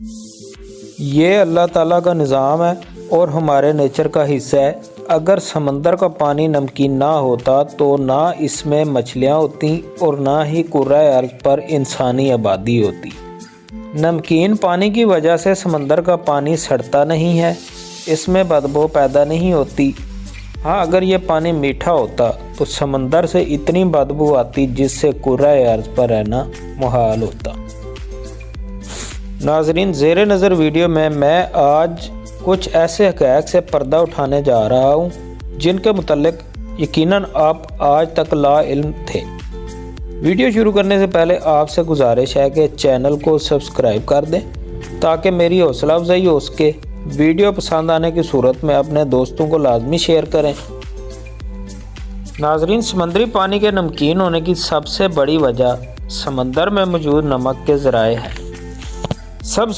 ये अल्लाह ताला का निज़ाम है और हमारे नेचर का हिस्सा है। अगर समंदर का पानी नमकीन ना होता तो ना इसमें मछलियाँ होती और ना ही कुर्रा अर्ज़ पर इंसानी आबादी होती। नमकीन पानी की वजह से समंदर का पानी सड़ता नहीं है, इसमें बदबू पैदा नहीं होती। हाँ, अगर ये पानी मीठा होता तो समंदर से इतनी बदबू आती जिससे कुर्रा अर्ज़ पर रहना मुहाल होता। नाज़रीन, ज़ेरे नज़र वीडियो में मैं आज कुछ ऐसे हक़ाइक़ से पर्दा उठाने जा रहा हूँ जिनके मुतल्लिक़ यकीनन आप आज तक ला इल्म थे। वीडियो शुरू करने से पहले आपसे गुजारिश है कि चैनल को सब्सक्राइब कर दें ताकि मेरी हौसला अफजाई हो सके। वीडियो पसंद आने की सूरत में अपने दोस्तों को लाजमी शेयर करें। नाज़रीन, समंदरी पानी के नमकीन होने की सबसे बड़ी वजह समंदर में मौजूद नमक के ज़राए हैं। सब